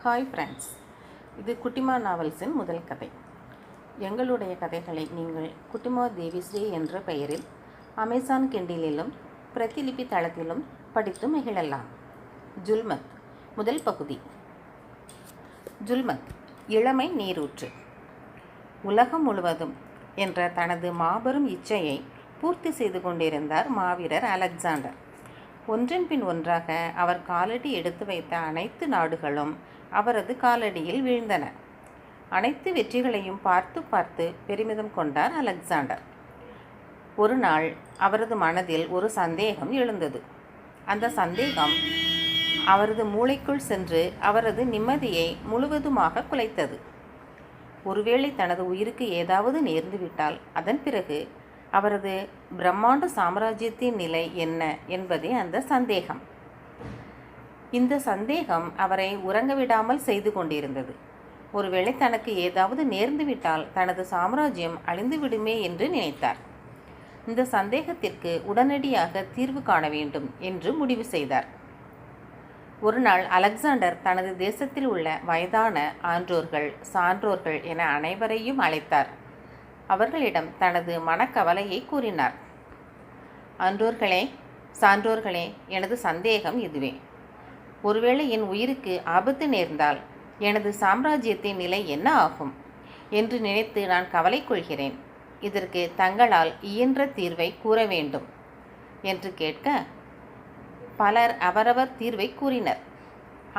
Hi friends, இது குட்டிமா நாவல்ஸின் முதல் கதை. எங்களுடைய கதைகளை நீங்கள் குட்டிமா தேவிஸ்ரீ என்ற பெயரில் அமேசான் கிண்டிலிலும் பிரதிலிபி தளத்திலும் படித்து மகிழலாம். ஜுல்மத் முதல் பகுதி. ஜுல்மத் இளமை நீரூற்று. உலகம் முழுவதும் என்ற தனது மாபெரும் இச்சையை பூர்த்தி செய்து கொண்டிருந்தார் மாவீரர் அலெக்சாண்டர். ஒன்றன் பின் ஒன்றாக அவர் காலடி எடுத்து வைத்த அனைத்து நாடுகளும் அவரது காலடியில் வீழ்ந்தன. அனைத்து வெற்றிகளையும் பார்த்து பார்த்து பெருமிதம் கொண்டார் அலெக்சாண்டர். ஒரு நாள் அவரது மனதில் ஒரு சந்தேகம் எழுந்தது. அந்த சந்தேகம் அவரது மூளைக்குள் சென்று அவரது நிம்மதியை முழுவதுமாக குலைத்தது. ஒருவேளை தனது உயிருக்கு ஏதாவது நேர்ந்துவிட்டால் அதன் பிறகு அவரது பிரம்மாண்ட சாம்ராஜ்யத்தின் நிலை என்ன என்பதே அந்த சந்தேகம். இந்த சந்தேகம் அவரை உறங்கவிடாமல் செய்து கொண்டிருந்தது. ஒருவேளை தனக்கு ஏதாவது நேர்ந்துவிட்டால் தனது சாம்ராஜ்யம் அழிந்துவிடுமே என்று நினைத்தார். இந்த சந்தேகத்திற்கு உடனடியாக தீர்வு காண வேண்டும் என்று முடிவு செய்தார். ஒரு நாள் அலெக்சாண்டர் தனது தேசத்தில் உள்ள வயதான ஆன்றோர்கள், சான்றோர்கள் என அனைவரையும் அழைத்தார். அவர்களிடம் தனது மனக்கவலையை கூறினார். ஆன்றோர்களே, சான்றோர்களே, எனது சந்தேகம் இதுவே. ஒருவேளை என் உயிருக்கு ஆபத்து நேர்ந்தால் எனது சாம்ராஜ்யத்தின் நிலை என்ன ஆகும் என்று நினைத்து நான் கவலை கொள்கிறேன். இதற்கு தங்களால் இயன்ற தீர்வை கூற வேண்டும் என்று கேட்க பலர் அவரவர் தீர்வை கூறினர்.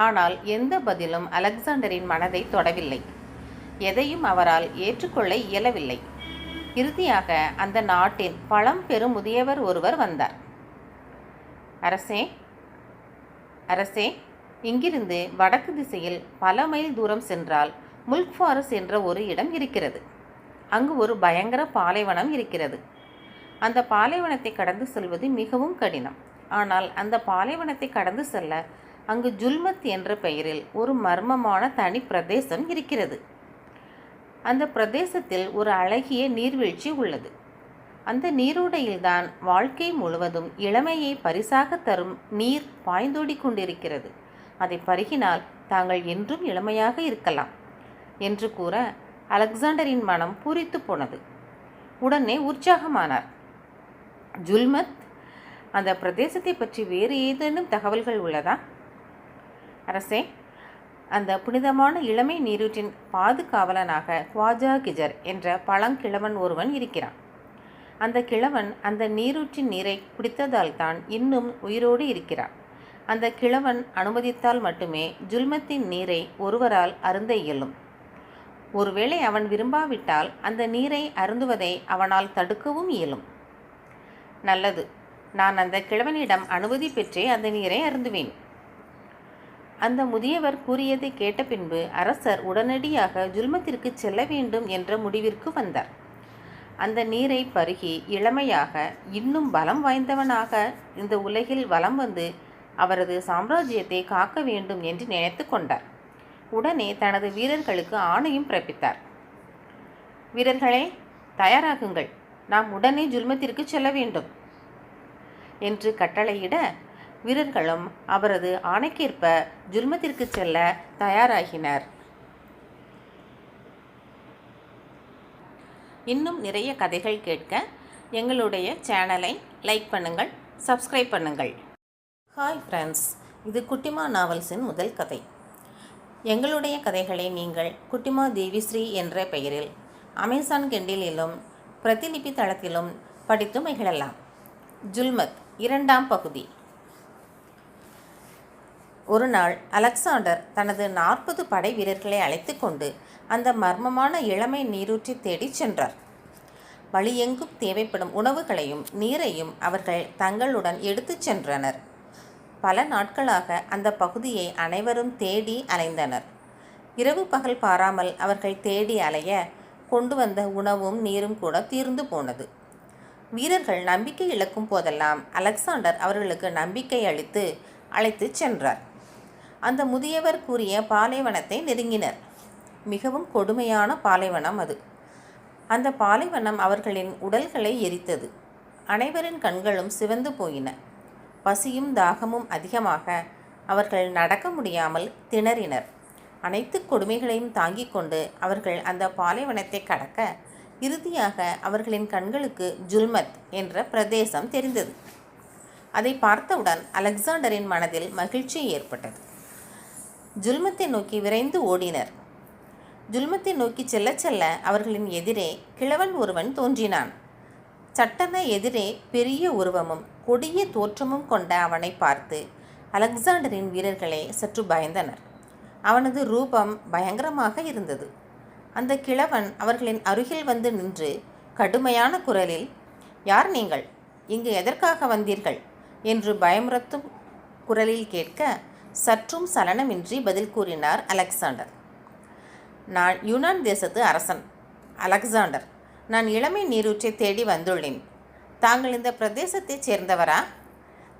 ஆனால் எந்த பதிலும் அலெக்சாண்டரின் மனதை தொடவில்லை. எதையும் அவரால் ஏற்றுக்கொள்ள இயலவில்லை. இறுதியாக அந்த நாட்டின் பழம் பெரும் முதியவர் ஒருவர் வந்தார். அரசே, இங்கிருந்து வடக்கு திசையில் பல மைல் தூரம் சென்றால் முல்க் ஃபாரஸ் என்ற ஒரு இடம் இருக்கிறது. அங்கு ஒரு பயங்கர பாலைவனம் இருக்கிறது. அந்த பாலைவனத்தை கடந்து செல்வது மிகவும் கடினம். ஆனால் அந்த பாலைவனத்தை கடந்து செல்ல அங்கு ஜுல்மத் என்ற பெயரில் ஒரு மர்மமான தனி பிரதேசம் இருக்கிறது. அந்த பிரதேசத்தில் ஒரு அழகிய நீர்வீழ்ச்சி உள்ளது. அந்த நீரோடையில்தான் வாழ்க்கை முழுவதும் இளமையை பரிசாக தரும் நீர் பாய்ந்தோடி கொண்டிருக்கிறது. அதை பருகினால் தாங்கள் என்றும் இளமையாக இருக்கலாம் என்று கூற அலெக்சாண்டரின் மனம் பூரித்து போனது. உடனே உற்சாகமானார். ஜுல்மத், அந்த பிரதேசத்தை பற்றி வேறு ஏதேனும் தகவல்கள் உள்ளதா? அரசே, அந்த புனிதமான இளமை நீரூற்றின் பாதுகாவலனாக குவாஜா கிஜர் என்ற பழங்கிழவன் ஒருவன் இருக்கிறான். அந்த கிழவன் அந்த நீரூற்றின் நீரை குடித்ததால் தான் இன்னும் உயிரோடு இருக்கிறான். அந்த கிழவன் அனுமதித்தால் மட்டுமே ஜுல்மத்தின் நீரை ஒருவரால் அருந்த இயலும். ஒருவேளை அவன் விரும்பாவிட்டால் அந்த நீரை அருந்துவதை அவனால் தடுக்கவும் இயலும். நல்லது, நான் அந்த கிழவனிடம் அனுமதி பெற்றே அந்த நீரை அருந்துவேன். அந்த முதியவர் கூறியதை கேட்ட பின்பு அரசர் உடனடியாக ஜுல்மத்திற்கு செல்ல வேண்டும் என்ற முடிவிற்கு வந்தார். அந்த நீரை பருகி இளமையாக இன்னும் பலம் வாய்ந்தவனாக இந்த உலகில் வலம் வந்து அவரது சாம்ராஜ்யத்தை காக்க வேண்டும் என்று நினைத்து கொண்டார். உடனே தனது வீரர்களுக்கு ஆணையும் பிறப்பித்தார். வீரர்களே, தயாராகுங்கள், நாம் உடனே ஜுல்மத்திற்கு செல்ல வேண்டும் என்று கட்டளையிட வீரர்களும் அவரது ஆணைக்கேற்ப ஜுல்மத்திற்கு செல்ல தயாராகினர். இன்னும் நிறைய கதைகள் கேட்க எங்களுடைய சேனலை லைக் பண்ணுங்கள், சப்ஸ்கிரைப் பண்ணுங்கள். ஹாய் ஃப்ரெண்ட்ஸ், இது குட்டிமா நாவல்ஸின் முதல் கதை. எங்களுடைய கதைகளை நீங்கள் குட்டிமா தேவிஸ்ரீ என்ற பெயரில் அமேசான் கிண்டிலிலும் பிரதிலிபி தளத்திலும் படித்து மகிழலாம். ஜுல்மத் இரண்டாம் பகுதி. ஒரு நாள் அலெக்சாண்டர் தனது 40 படை வீரர்களை அழைத்து கொண்டு அந்த மர்மமான இளமை நீரூற்றி தேடிச் சென்றார். வழியெங்கும் தேவைப்படும் உணவுகளையும் நீரையும் அவர்கள் தங்களுடன் எடுத்துச் சென்றனர். பல நாட்களாக அந்த பகுதியை அனைவரும் தேடி அலைந்தனர். இரவு பகல் பாராமல் அவர்கள் தேடி அலைய கொண்டு வந்த உணவும் நீரும் கூட தீர்ந்து போனது. வீரர்கள் நம்பிக்கை இழக்கும் போதெல்லாம் அலெக்சாண்டர் அவர்களுக்கு நம்பிக்கை அளித்து அழைத்துச் சென்றார். அந்த முதியவர் கூறிய பாலைவனத்தை நெருங்கினர். மிகவும் கொடுமையான பாலைவனம் அது. அந்த பாலைவனம் அவர்களின் உடல்களை எரித்தது. அனைவரின் கண்களும் சிவந்து போயின. பசியும் தாகமும் அதிகமாக அவர்கள் நடக்க முடியாமல் திணறினர். அனைத்து கொடுமைகளையும் தாங்கிக் கொண்டு அவர்கள் அந்த பாலைவனத்தை கடக்க இறுதியாக அவர்களின் கண்களுக்கு ஜுல்மத் என்ற பிரதேசம் தெரிந்தது. அதை பார்த்தவுடன் அலெக்சாண்டரின் மனதில் மகிழ்ச்சி ஏற்பட்டது. ஜுல்மத்தை நோக்கி விரைந்து ஓடினர். ஜுல்மத்தை நோக்கி செல்ல செல்ல அவர்களின் எதிரே கிழவன் ஒருவன் தோன்றினான். சட்டென எதிரே பெரிய உருவமும் கொடிய தோற்றமும் கொண்ட அவனை பார்த்து அலெக்சாண்டரின் வீரர்களே சற்று பயந்தனர். அவனது ரூபம் பயங்கரமாக இருந்தது. அந்த கிழவன் அவர்களின் அருகில் வந்து நின்று கடுமையான குரலில், யார் நீங்கள்? இங்கு எதற்காக வந்தீர்கள் என்று பயமுறுத்தும் குரலில் கேட்க சற்றும் சலனமின்றி பதில் கூறினார் அலெக்சாண்டர். நான் யூனான் தேசத்து அரசன் அலெக்சாண்டர். நான் இளமை நீரூற்றை தேடி வந்துள்ளேன். தாங்கள் இந்த பிரதேசத்தைச் சேர்ந்தவரா?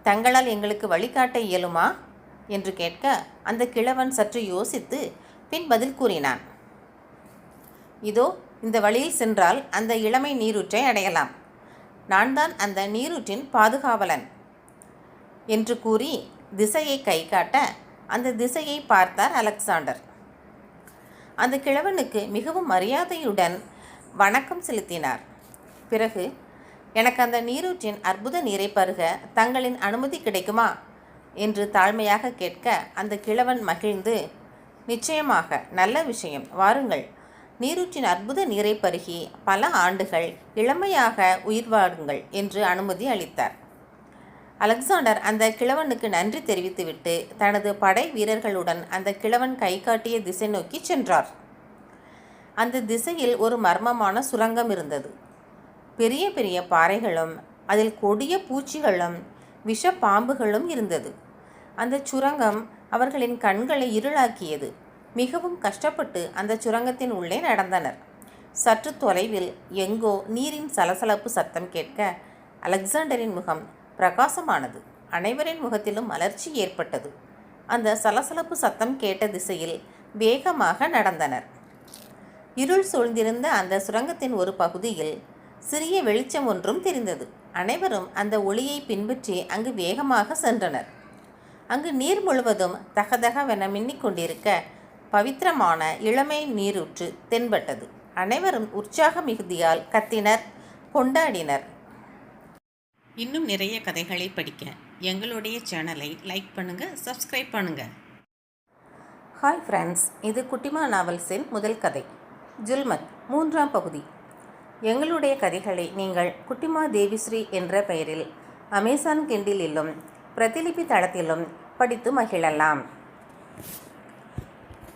தங்களால் எங்களுக்கு வழிகாட்ட இயலுமா என்று கேட்க அந்த கிழவன் சற்று யோசித்து பின் பதில் கூறினான். இதோ இந்த வழியில் சென்றால் அந்த இளமை நீரூற்றை அடையலாம். நான் தான் அந்த நீரூற்றின் பாதுகாவலன் என்று கூறி திசையை கை காட்ட அந்த திசையை பார்த்தார் அலெக்சாண்டர். அந்த கிழவனுக்கு மிகவும் மரியாதையுடன் வணக்கம் செலுத்தினார். பிறகு, எனக்கு அந்த நீரூற்றின் அற்புத நீரை பருக தங்களின் அனுமதி கிடைக்குமா என்று தாழ்மையாக கேட்க அந்த கிழவன் மகிழ்ந்து, நிச்சயமாக, நல்ல விஷயம், வாருங்கள். நீரூற்றின் அற்புத நீரை பருகி பல ஆண்டுகள் இளமையாக உயிர் வாழுங்கள் என்று அனுமதி அளித்தார். அலெக்சாண்டர் அந்த கிழவனுக்கு நன்றி தெரிவித்துவிட்டு தனது படை வீரர்களுடன் அந்த கிழவன் கை காட்டிய திசை நோக்கி சென்றார். அந்த திசையில் ஒரு மர்மமான சுரங்கம் இருந்தது. பெரிய பெரிய பாறைகளும் அதில் கொடிய பூச்சிகளும் விஷ பாம்புகளும் இருந்தது. அந்த சுரங்கம் அவர்களின் கண்களை இருளாக்கியது. மிகவும் கஷ்டப்பட்டு அந்த சுரங்கத்தின் உள்ளே நடந்தனர். சற்று தொலைவில் எங்கோ நீரின் சலசலப்பு சத்தம் கேட்க அலெக்சாண்டரின் முகம் பிரகாசமானது. அனைவரின் முகத்திலும் மலர்ச்சி ஏற்பட்டது. அந்த சலசலப்பு சத்தம் கேட்ட திசையில் வேகமாக நடந்தனர். இருள் சூழ்ந்திருந்த அந்த சுரங்கத்தின் ஒரு பகுதியில் சிறிய வெளிச்சம் ஒன்றும் தெரிந்தது. அனைவரும் அந்த ஒளியை பின்பற்றி அங்கு வேகமாக சென்றனர். அங்கு நீர் முழுவதும் தகதகவென மின்னிக் கொண்டிருக்க பவித்திரமான இளமை நீரூற்று தென்பட்டது. அனைவரும் உற்சாக மிகுதியால் கத்தினர், கொண்டாடினர். இன்னும் நிறைய கதைகளை படிக்க எங்களுடைய சேனலை லைக் பண்ணுங்கள், சப்ஸ்கிரைப் பண்ணுங்கள். ஹாய் ஃப்ரெண்ட்ஸ், இது குட்டிமா நாவல்ஸின் முதல் கதை ஜுல்மத் 3ஆம் பகுதி. எங்களுடைய கதைகளை நீங்கள் குட்டிமா தேவிஸ்ரீ என்ற பெயரில் அமேசான் கிண்டிலிலும் பிரதிலிபி தளத்திலும் படித்து மகிழலாம்.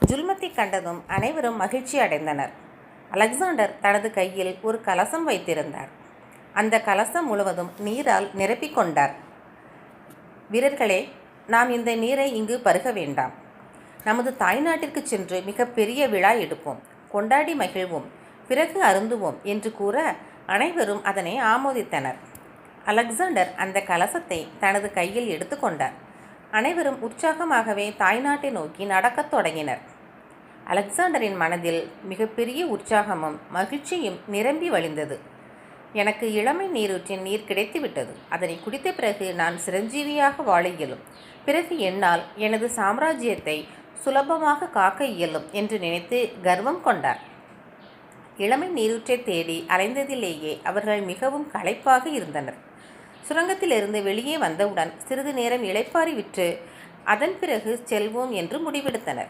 ஜுல்மத்தை கண்டதும் அனைவரும் மகிழ்ச்சி அடைந்தனர். அலெக்சாண்டர் தனது கையில் ஒரு கலசம் வைத்திருந்தார். அந்த கலசம் முழுவதும் நீரால் நிரப்பிக்கொண்டார். வீரர்களே, நாம் இந்த நீரை இங்கு பருக வேண்டாம். நமது தாய்நாட்டிற்கு சென்று மிகப்பெரிய விழா எடுப்போம், கொண்டாடி மகிழ்வோம், பிறகு அருந்துவோம் என்று கூற அனைவரும் அதனை ஆமோதித்தனர். அலெக்சாண்டர் அந்த கலசத்தை தனது கையில் எடுத்துக்கொண்டார். அனைவரும் உற்சாகமாகவே தாய்நாட்டை நோக்கி நடக்கத் தொடங்கினர். அலெக்சாண்டரின் மனதில் மிகப்பெரிய உற்சாகமும் மகிழ்ச்சியும் நிரம்பி வழிந்தது. எனக்கு இளமை நீரூற்றின் நீர் கிடைத்துவிட்டது. அதனை குடித்த பிறகு நான் சிரஞ்சீவியாக வாழ இயலும். பிறகு என்னால் எனது சாம்ராஜ்யத்தை சுலபமாக காக்க இயலும் என்று நினைத்து கர்வம் கொண்டார். இளமை நீரூற்றை தேடி அலைந்ததிலேயே அவர்கள் மிகவும் களைப்பாக இருந்தனர். சுரங்கத்திலிருந்து வெளியே வந்தவுடன் சிறிது நேரம் இளைப்பாறி விட்டு அதன் பிறகு செல்வோம் என்று முடிவெடுத்தனர்.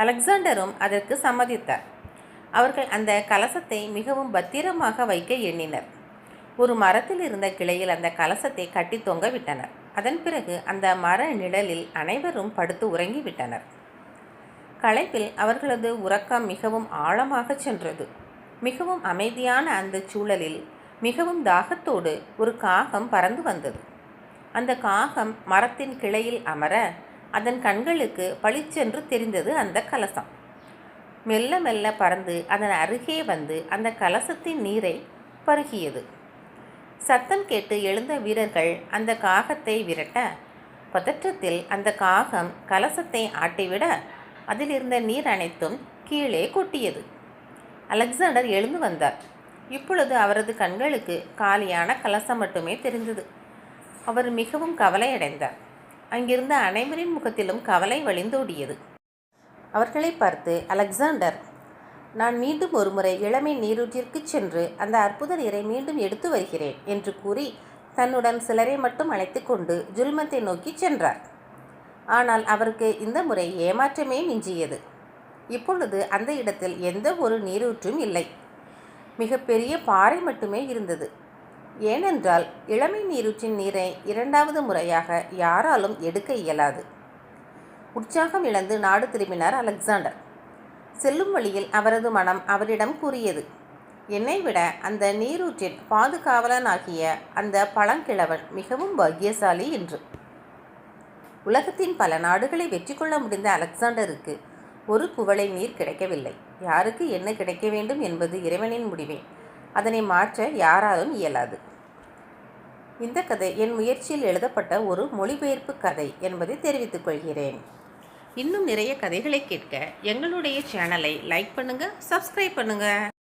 அலெக்சாண்டரும் அதற்கு சம்மதித்தார். அவர்கள் அந்த கலசத்தை மிகவும் பத்திரமாக வைக்க எண்ணினர். ஒரு மரத்தில் இருந்த கிளையில் அந்த கலசத்தை கட்டி தொங்க விட்டனர். அதன் பிறகு அந்த மர நிழலில் அனைவரும் படுத்து உறங்கிவிட்டனர். களைப்பில் அவர்களது உறக்கம் மிகவும் ஆழமாக சென்றது. மிகவும் அமைதியான அந்த சூழலில் மிகவும் தாகத்தோடு ஒரு காகம் பறந்து வந்தது. அந்த காகம் மரத்தின் கிளையில் அமர அதன் கண்களுக்கு பளிச்சென்று தெரிந்தது அந்த கலசம். மெல்ல மெல்ல பறந்து அதன் அருகே வந்து அந்த கலசத்தின் நீரை பருகியது. சத்தம் கேட்டு எழுந்த வீரர்கள் அந்த காகத்தை விரட்ட பதற்றத்தில் அந்த காகம் கலசத்தை ஆட்டிவிட அதிலிருந்த நீர் அனைத்தும் கீழே கொட்டியது. அலெக்சாண்டர் எழுந்து வந்தார். இப்பொழுது அவரது கண்களுக்கு காலியான கலசம் மட்டுமே தெரிந்தது. அவர் மிகவும் கவலையடைந்தார். அங்கிருந்த அனைவரின் முகத்திலும் கவலை வழிந்தோடியது. அவர்களை பார்த்து, அலெக்சாண்டர், நான் மீண்டும் ஒருமுறை இளமை நீரூற்றிற்கு சென்று அந்த அற்புத நீரை மீண்டும் எடுத்து வருகிறேன் என்று கூறி தன்னுடன் சிலரை மட்டும் அழைத்து கொண்டு ஜுல்மத்தை நோக்கி சென்றார். ஆனால் அவருக்கு இந்த முறை ஏமாற்றமே மிஞ்சியது. இப்பொழுது அந்த இடத்தில் எந்த ஒரு நீரூற்றும் இல்லை. மிகப்பெரிய பாறை மட்டுமே இருந்தது. ஏனென்றால் இளமை நீரூற்றின் நீரை இரண்டாவது முறையாக யாராலும் எடுக்க இயலாது. உற்சாகம் இழந்து நாடு திரும்பினார் அலெக்சாண்டர். செல்லும் வழியில் அவரது மனம் அவரிடம் கூறியது, என்னை விட அந்த நீரூற்றின் பாதுகாவலனாகிய அந்த பழங்கிழவன் மிகவும் பாக்கியசாலி என்று. உலகத்தின் பல நாடுகளை வெற்றி கொள்ள முடிந்த அலெக்சாண்டருக்கு ஒரு குவளை நீர் கிடைக்கவில்லை. யாருக்கு என்ன கிடைக்க வேண்டும் என்பது இறைவனின் முடிவே. அதனை மாற்ற யாராலும் இயலாது. இந்த கதை என் முயற்சியில் எழுதப்பட்ட ஒரு மொழிபெயர்ப்பு கதை என்பதை தெரிவித்துக் கொள்கிறேன். இன்னும் நிறைய கதைகளை கேட்க எங்களுடைய சேனலை லைக் பண்ணுங்கள், சப்ஸ்கிரைப் பண்ணுங்கள்.